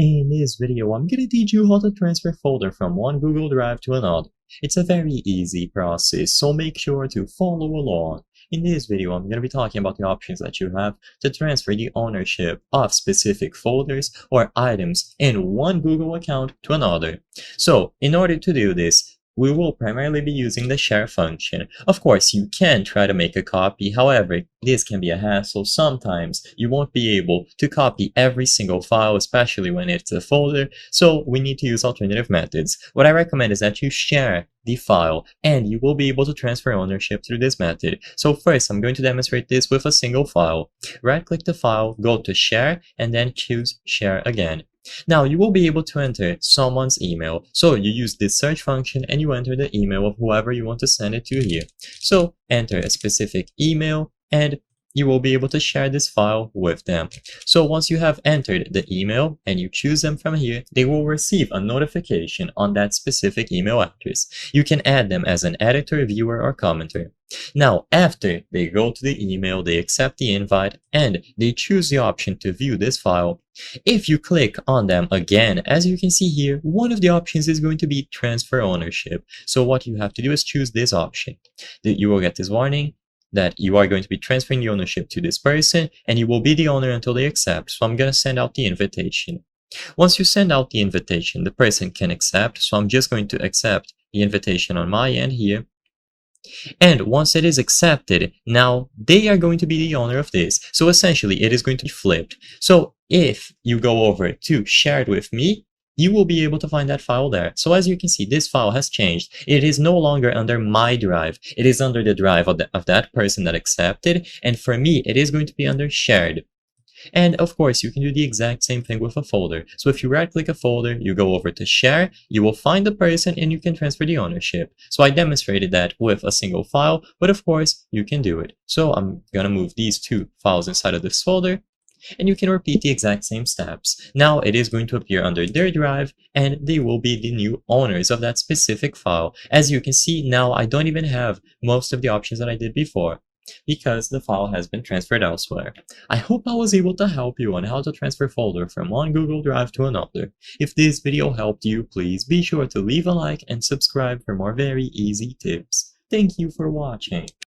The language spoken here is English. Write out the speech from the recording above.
In this video, I'm gonna teach you how to transfer folder from one Google Drive to another. It's a very easy process, so make sure to follow along. In this video, I'm gonna be talking about the options that you have to transfer the ownership of specific folders or items in one Google account to another. So, in order to do this, we will primarily be using the share function. Of course, you can try to make a copy, however, this can be a hassle. Sometimes you won't be able to copy every single file, especially when it's a folder, so we need to use alternative methods. What I recommend is that you share the file, and you will be able to transfer ownership through this method. So first, I'm going to demonstrate this with a single file. Right-click the file, go to Share, and then choose Share again. Now, you will be able to enter someone's email. So you use this search function and you enter the email of whoever you want to send it to here. So enter a specific email and you will be able to share this file with them. So once you have entered the email and you choose them from here, they will receive a notification on that specific email address. You can add them as an editor, viewer, or commenter. Now, after they go to the email, they accept the invite, and they choose the option to view this file. If you click on them again, as you can see here, one of the options is going to be transfer ownership. So what you have to do is choose this option. You will get this warning that you are going to be transferring the ownership to this person, and you will be the owner until they accept. So I'm going to send out the invitation. Once you send out the invitation, the person can accept. So I'm just going to accept the invitation on my end here. And once it is accepted, now they are going to be the owner of this. So essentially, it is going to be flipped. So if you go over to Share It With Me, you will be able to find that file there. So as you can see, this file has changed. It is no longer under my drive. It is under the drive of that person that accepted. And for me, it is going to be under Shared. And of course, you can do the exact same thing with a folder. So if you right-click a folder, you go over to Share, you will find the person and you can transfer the ownership. So I demonstrated that with a single file, but of course, you can do it. So I'm gonna move these two files inside of this folder, and you can repeat the exact same steps. Now it is going to appear under their drive, and they will be the new owners of that specific file. As you can see, now I don't even have most of the options that I did before, because the file has been transferred elsewhere. I hope I was able to help you on how to transfer folder from one Google Drive to another. If this video helped you, please be sure to leave a like and subscribe for more very easy tips. Thank you for watching.